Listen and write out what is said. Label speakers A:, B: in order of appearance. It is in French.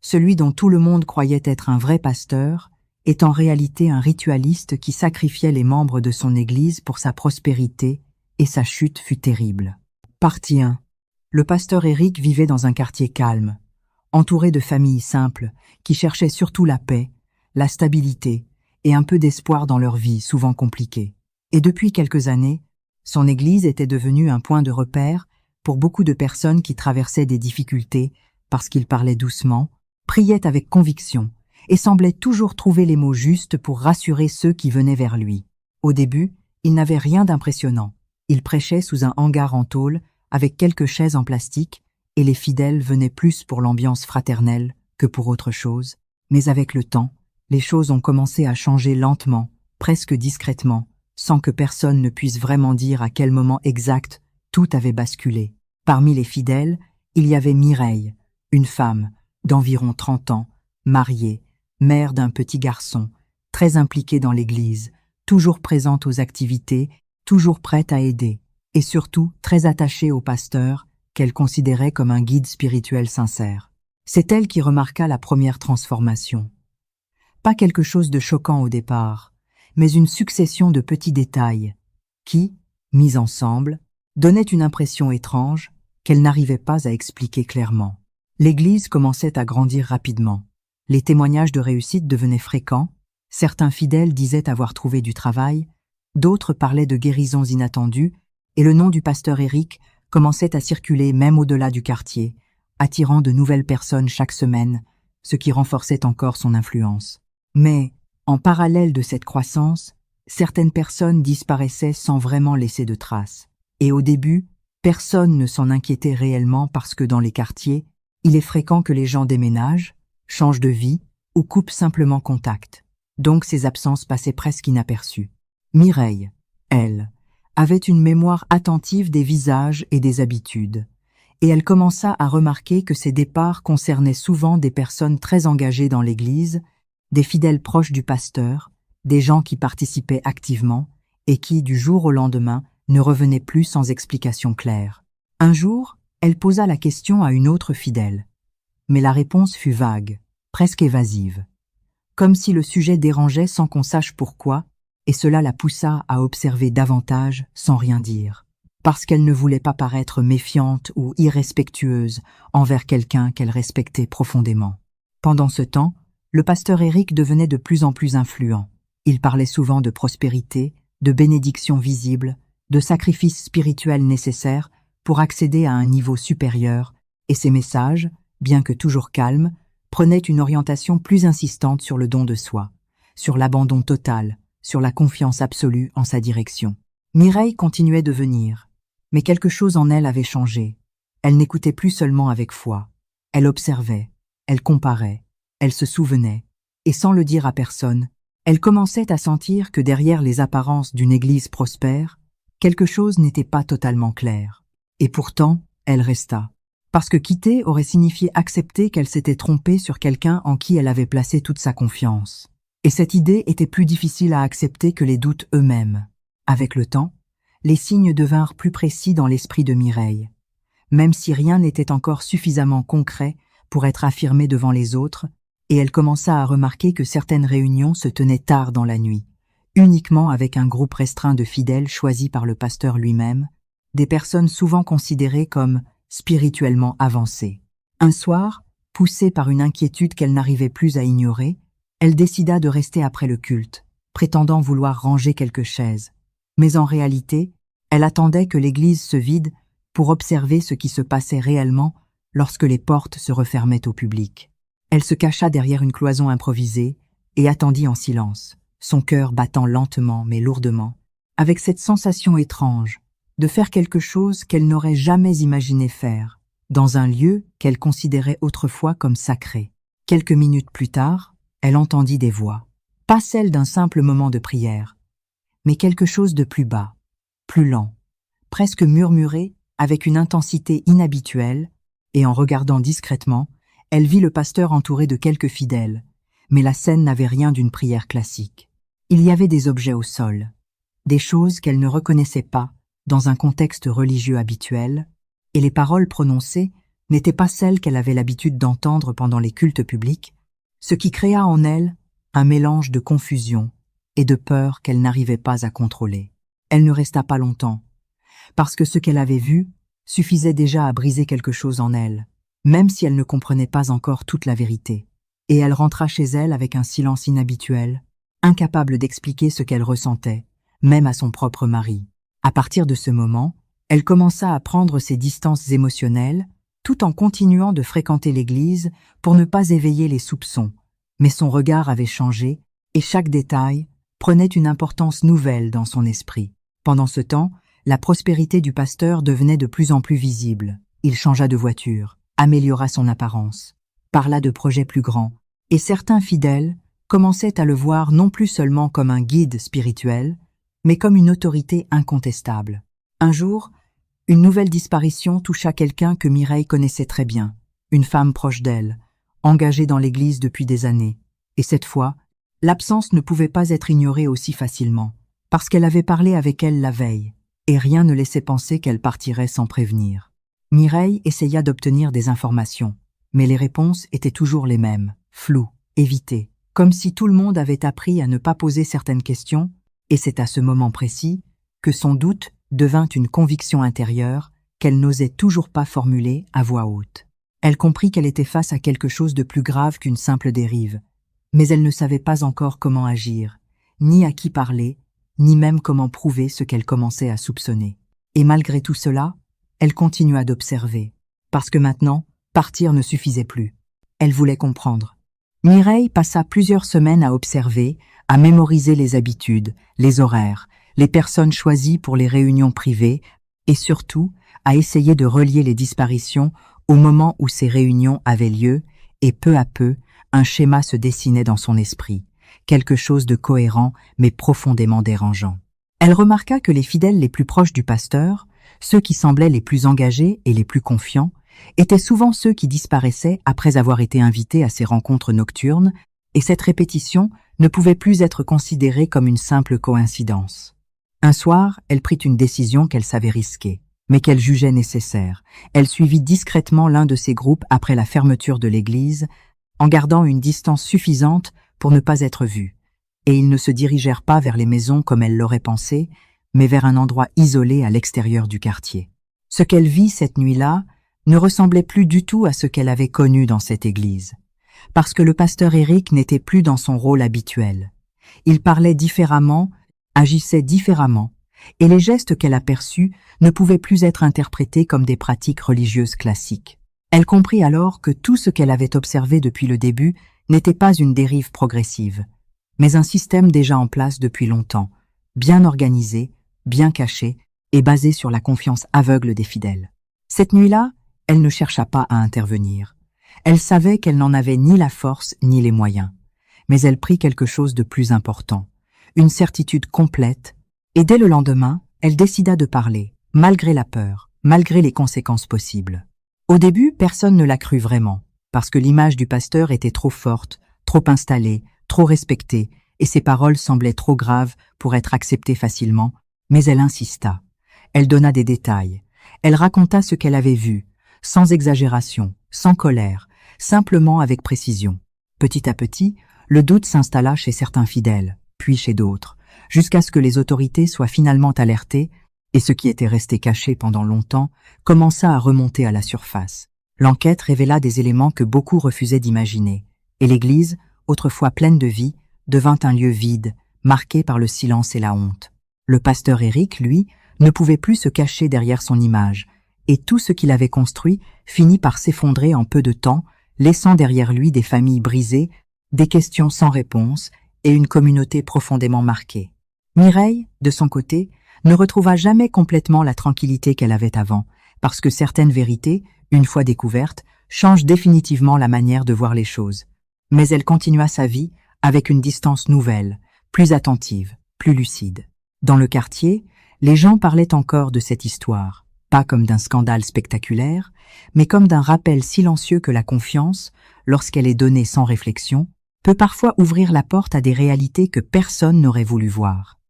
A: celui dont tout le monde croyait être un vrai pasteur, est en réalité un ritualiste qui sacrifiait les membres de son Église pour sa prospérité, et sa chute fut terrible. Partie 1. Le pasteur Éric vivait dans un quartier calme, entouré de familles simples, qui cherchaient surtout la paix, la stabilité et un peu d'espoir dans leur vie souvent compliquée. Et depuis quelques années, son Église était devenue un point de repère pour beaucoup de personnes qui traversaient des difficultés parce qu'il parlait doucement, priait avec conviction et semblait toujours trouver les mots justes pour rassurer ceux qui venaient vers lui. Au début, il n'avait rien d'impressionnant. Il prêchait sous un hangar en tôle avec quelques chaises en plastique et les fidèles venaient plus pour l'ambiance fraternelle que pour autre chose. Mais avec le temps, les choses ont commencé à changer lentement, presque discrètement, sans que personne ne puisse vraiment dire à quel moment exact tout avait basculé. Parmi les fidèles, il y avait Mireille, une femme d'environ 30 ans, mariée, mère d'un petit garçon, très impliquée dans l'Église, toujours présente aux activités, toujours prête à aider, et surtout très attachée au pasteur, qu'elle considérait comme un guide spirituel sincère. C'est elle qui remarqua la première transformation. Pas quelque chose de choquant au départ, mais une succession de petits détails qui, mis ensemble, donnaient une impression étrange qu'elle n'arrivait pas à expliquer clairement. L'Église commençait à grandir rapidement. Les témoignages de réussite devenaient fréquents, certains fidèles disaient avoir trouvé du travail, d'autres parlaient de guérisons inattendues, et le nom du pasteur Éric commençait à circuler même au-delà du quartier, attirant de nouvelles personnes chaque semaine, ce qui renforçait encore son influence. Mais, en parallèle de cette croissance, certaines personnes disparaissaient sans vraiment laisser de traces. Et au début, personne ne s'en inquiétait réellement parce que dans les quartiers, il est fréquent que les gens déménagent, changent de vie ou coupent simplement contact. Donc ces absences passaient presque inaperçues. Mireille, elle, avait une mémoire attentive des visages et des habitudes, et elle commença à remarquer que ces départs concernaient souvent des personnes très engagées dans l'Église, des fidèles proches du pasteur, des gens qui participaient activement et qui, du jour au lendemain, ne revenaient plus sans explication claire. Un jour, elle posa la question à une autre fidèle, mais la réponse fut vague, presque évasive, comme si le sujet dérangeait sans qu'on sache pourquoi, et cela la poussa à observer davantage sans rien dire, parce qu'elle ne voulait pas paraître méfiante ou irrespectueuse envers quelqu'un qu'elle respectait profondément. Pendant ce temps, le pasteur Éric devenait de plus en plus influent. Il parlait souvent de prospérité, de bénédictions visibles, de sacrifices spirituels nécessaires pour accéder à un niveau supérieur, et ses messages, bien que toujours calmes, prenaient une orientation plus insistante sur le don de soi, sur l'abandon total, sur la confiance absolue en sa direction. Mireille continuait de venir, mais quelque chose en elle avait changé. Elle n'écoutait plus seulement avec foi. Elle observait, elle comparait, elle se souvenait, et sans le dire à personne, elle commençait à sentir que derrière les apparences d'une Église prospère, quelque chose n'était pas totalement clair. Et pourtant, elle resta. Parce que quitter aurait signifié accepter qu'elle s'était trompée sur quelqu'un en qui elle avait placé toute sa confiance. Et cette idée était plus difficile à accepter que les doutes eux-mêmes. Avec le temps, les signes devinrent plus précis dans l'esprit de Mireille, même si rien n'était encore suffisamment concret pour être affirmé devant les autres, et elle commença à remarquer que certaines réunions se tenaient tard dans la nuit, uniquement avec un groupe restreint de fidèles choisis par le pasteur lui-même, des personnes souvent considérées comme spirituellement avancées. Un soir, poussée par une inquiétude qu'elle n'arrivait plus à ignorer, elle décida de rester après le culte, prétendant vouloir ranger quelques chaises. Mais en réalité, elle attendait que l'église se vide pour observer ce qui se passait réellement lorsque les portes se refermaient au public. Elle se cacha derrière une cloison improvisée et attendit en silence, son cœur battant lentement mais lourdement, avec cette sensation étrange de faire quelque chose qu'elle n'aurait jamais imaginé faire, dans un lieu qu'elle considérait autrefois comme sacré. Quelques minutes plus tard, elle entendit des voix, pas celles d'un simple moment de prière, mais quelque chose de plus bas, plus lent, presque murmuré avec une intensité inhabituelle, et en regardant discrètement, elle vit le pasteur entouré de quelques fidèles, mais la scène n'avait rien d'une prière classique. Il y avait des objets au sol, des choses qu'elle ne reconnaissait pas dans un contexte religieux habituel, et les paroles prononcées n'était pas celle qu'elle avait l'habitude d'entendre pendant les cultes publics, ce qui créa en elle un mélange de confusion et de peur qu'elle n'arrivait pas à contrôler. Elle ne resta pas longtemps, parce que ce qu'elle avait vu suffisait déjà à briser quelque chose en elle, même si elle ne comprenait pas encore toute la vérité. Et elle rentra chez elle avec un silence inhabituel, incapable d'expliquer ce qu'elle ressentait, même à son propre mari. À partir de ce moment, elle commença à prendre ses distances émotionnelles, tout en continuant de fréquenter l'église pour ne pas éveiller les soupçons. Mais son regard avait changé, et chaque détail prenait une importance nouvelle dans son esprit. Pendant ce temps, la prospérité du pasteur devenait de plus en plus visible. Il changea de voiture, améliora son apparence, parla de projets plus grands, et certains fidèles commençaient à le voir non plus seulement comme un guide spirituel, mais comme une autorité incontestable. Un jour, une nouvelle disparition toucha quelqu'un que Mireille connaissait très bien, une femme proche d'elle, engagée dans l'église depuis des années. Et cette fois, l'absence ne pouvait pas être ignorée aussi facilement, parce qu'elle avait parlé avec elle la veille, et rien ne laissait penser qu'elle partirait sans prévenir. Mireille essaya d'obtenir des informations, mais les réponses étaient toujours les mêmes, floues, évitées, comme si tout le monde avait appris à ne pas poser certaines questions, et c'est à ce moment précis que son doute devint une conviction intérieure qu'elle n'osait toujours pas formuler à voix haute. Elle comprit qu'elle était face à quelque chose de plus grave qu'une simple dérive, mais elle ne savait pas encore comment agir, ni à qui parler, ni même comment prouver ce qu'elle commençait à soupçonner. Et malgré tout cela, elle continua d'observer, parce que maintenant, partir ne suffisait plus. Elle voulait comprendre. Mireille passa plusieurs semaines à observer, à mémoriser les habitudes, les horaires, les personnes choisies pour les réunions privées, et surtout, à essayer de relier les disparitions au moment où ces réunions avaient lieu, et peu à peu, un schéma se dessinait dans son esprit, quelque chose de cohérent mais profondément dérangeant. Elle remarqua que les fidèles les plus proches du pasteur, ceux qui semblaient les plus engagés et les plus confiants, étaient souvent ceux qui disparaissaient après avoir été invités à ces rencontres nocturnes, et cette répétition ne pouvait plus être considérée comme une simple coïncidence. Un soir, elle prit une décision qu'elle savait risquée, mais qu'elle jugeait nécessaire. Elle suivit discrètement l'un de ces groupes après la fermeture de l'église, en gardant une distance suffisante pour ne pas être vue. Et ils ne se dirigèrent pas vers les maisons comme elle l'aurait pensé, mais vers un endroit isolé à l'extérieur du quartier. Ce qu'elle vit cette nuit-là ne ressemblait plus du tout à ce qu'elle avait connu dans cette église, parce que le pasteur Éric n'était plus dans son rôle habituel. Il parlait différemment, agissait différemment, et les gestes qu'elle aperçut ne pouvaient plus être interprétés comme des pratiques religieuses classiques. Elle comprit alors que tout ce qu'elle avait observé depuis le début n'était pas une dérive progressive, mais un système déjà en place depuis longtemps, bien organisé, bien caché et basé sur la confiance aveugle des fidèles. Cette nuit-là, elle ne chercha pas à intervenir. Elle savait qu'elle n'en avait ni la force ni les moyens, mais elle prit quelque chose de plus important, une certitude complète, et dès le lendemain, elle décida de parler, malgré la peur, malgré les conséquences possibles. Au début, personne ne la crut vraiment, parce que l'image du pasteur était trop forte, trop installée, trop respectée, et ses paroles semblaient trop graves pour être acceptées facilement, mais elle insista. Elle donna des détails. Elle raconta ce qu'elle avait vu, sans exagération, sans colère, simplement avec précision. Petit à petit, le doute s'installa chez certains fidèles, puis chez d'autres, jusqu'à ce que les autorités soient finalement alertées, et ce qui était resté caché pendant longtemps commença à remonter à la surface. L'enquête révéla des éléments que beaucoup refusaient d'imaginer, et l'église, autrefois pleine de vie, devint un lieu vide, marqué par le silence et la honte. Le pasteur Éric, lui, ne pouvait plus se cacher derrière son image, et tout ce qu'il avait construit finit par s'effondrer en peu de temps, laissant derrière lui des familles brisées, des questions sans réponse et une communauté profondément marquée. Mireille, de son côté, ne retrouva jamais complètement la tranquillité qu'elle avait avant, parce que certaines vérités, une fois découvertes, changent définitivement la manière de voir les choses. Mais elle continua sa vie avec une distance nouvelle, plus attentive, plus lucide. Dans le quartier, les gens parlaient encore de cette histoire, pas comme d'un scandale spectaculaire, mais comme d'un rappel silencieux que la confiance, lorsqu'elle est donnée sans réflexion, peut parfois ouvrir la porte à des réalités que personne n'aurait voulu voir.